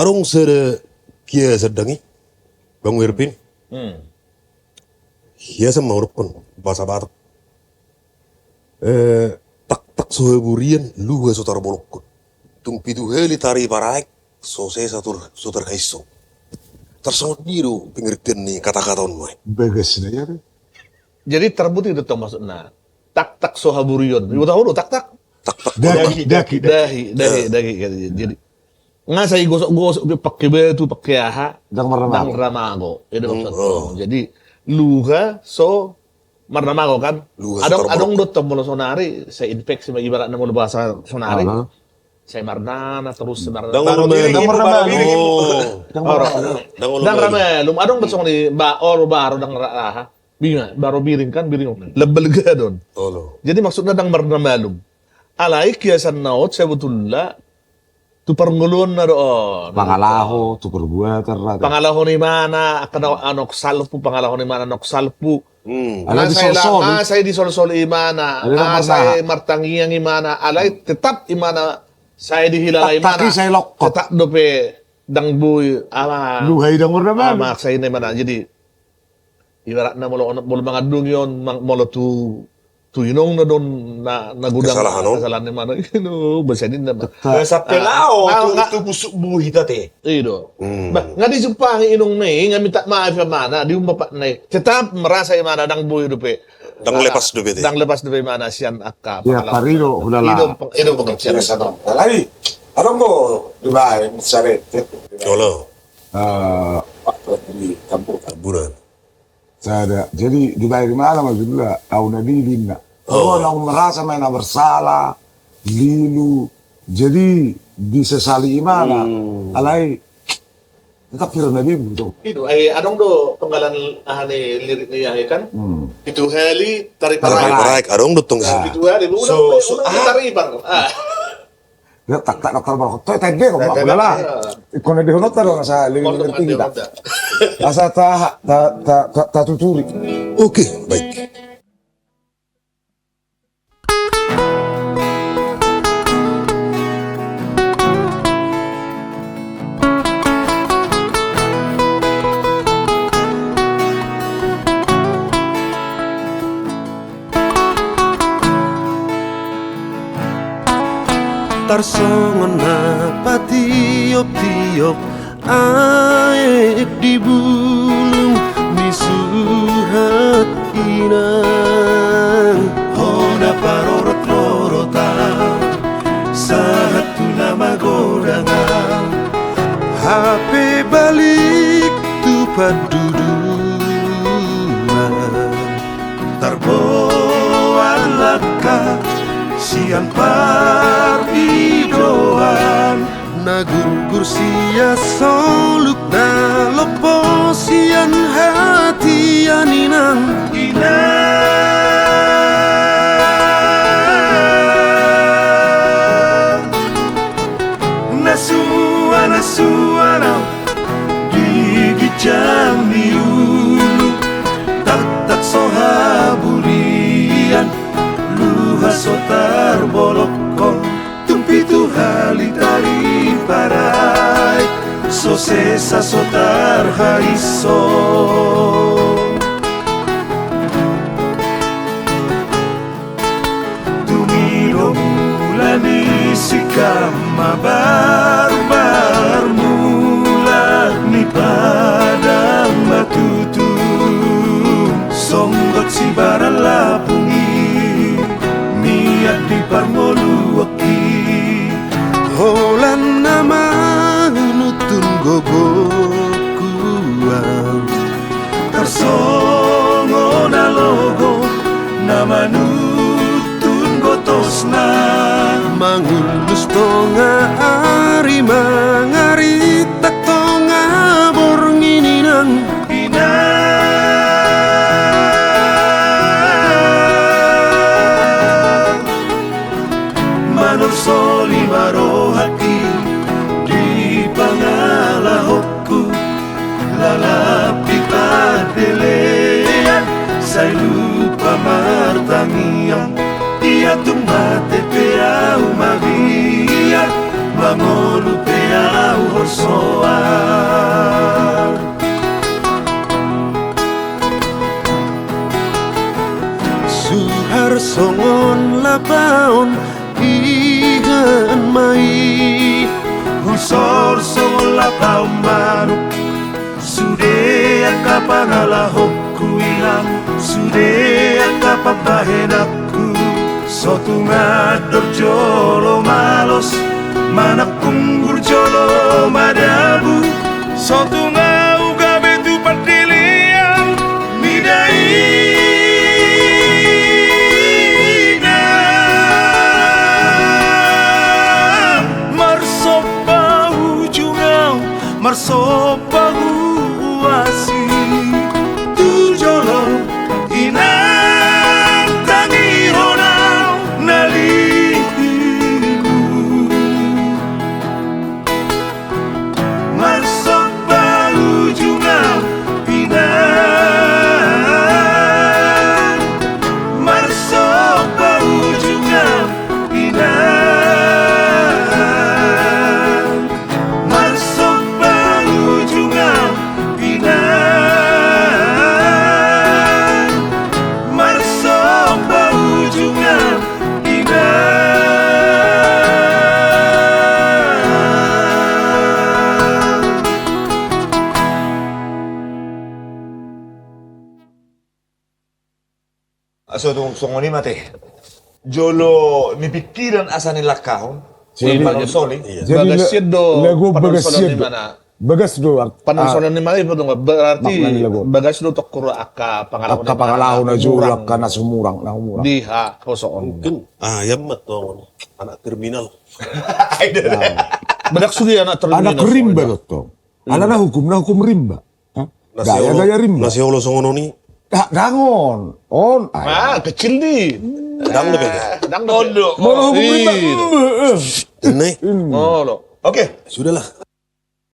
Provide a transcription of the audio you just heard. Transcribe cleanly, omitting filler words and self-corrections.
Arong kia sedangi Bang Wirpin. Kia sama urupun bahasa Batak. Tak suheburian lu sotar bolokun. Tung pitu heli tari paraik so saya sotar kaiso. Tersangat biru pengertian nih kata-kata on. Bagus na yan. Jadi terbukti itu toh maksudnya. Tak sohaburion. Ibu tahu lu tak. Daki. Dahi. Jadi nggak saya gosok pakai batu pakai aha. Dang marnamago. Itu maksudnya. Jadi luga so marnamago kan. Adong dot tombol sonari saya infeksi ibarat nama bahasa sonari. Saya marnana terus Dang ramelum. Adong besok ni baru dang raha. Binga baru biring lebel gadon. Jadi maksudnya dang marnamalum. Alai kiasan naot sebetulnya tu perngulun na doon. Pangalaho, tu perbuatan. Pangalaho ni mana anok salpu pangalaho ni mana anok salpu. Saya di sol imana. Saya martangiang imana. Alai tetap imana saya dihilala imana. Tapi saya lokot. Tetap dope dang buy ama. Luhay dang ornaman. Ama saya ni mana. Jadi ibarat na molo mga dung yon molo tu inong na doon na gudang kesalahan ni mana bahasa din na sa pelao tu busuk buhi tate iyo nga di jumpa ang inong na nga minta maaf sa mana di umapat na tetap merasa yung mana dang buhi dupe dang lepas dupe mana siyan akka ya parino hulala ino pagkaksyan sa no alay ano mo di ba saret Wala. di kampung Bulan. Sada. Jadi di bawah mana maksudnya au nadilin na. Orang merasa main bersalah, lilu. Jadi disesali imana. Alai tetap kira nabi betul. Itu ay anong do pangalan ahani lirik niya kan? Itu heli tarik Paraik arong dutong sa. Itu heli tarik par. Ya tak dokter barok. Toy tadi kok lah. Ikon di hono taro sa lirik tinggi tak. Asa ta tuturi. Oke, baik. Tarsongon na patiop-tiop aek di bulung misuhat inang hoda parorot-rorotan saat tuna magodangan HP balik tupat duduan tarboan laka siang parbidoan nagugur sia soluk na loposian hati aninang nasuana gigi jambi ulu tak sohaburian luha sotar bolokon tumpitu hali tari parai so sesa sotar haiso tumilo mulani sikama barbar mula ni padang batutu songgot si baran lapungi niat di parmoluaki holan nama nutun gogokuan tersongo na logo nama nutun gotosna mangulus tonga ari mangari tak tonga borngininang soli marohati di pangalahokku sude akapapahenakku sotu ngador jolo malos manakung jolo madabu sotu ngau gabe tu padiliang midaina marsopa ujungau marsopa uasi tu jolo inang tangi honau naliku marsopa ujungau inang marsopa ujungau inang marsopa ujungau inang marsopa ujungau inang. So tong songoni mate. Jolo ni pikiran asa nila kahon. Si Manong Soli. Bagasyid do lagu panungsolan bagasyid ni mana. bagas do Panungsolan ni mana itu dong berarti makna nila go. bagas do tokuro aka pangalaw Akka pangalahon na julak ka na sumurang na humurang. diha kosoon. Mungkin ayam atau anak terminal. Badak sudi anak terminal. Anak rimba to. Ala na hukum rimba. Ha? Gaya rimba. Nasi Allah songono ni. Dangon. On. Ah, kecil nih. Dang lebih. Dang dodo. Mono hukum rimba. Ini Oh, lo. Oke. sudahlah.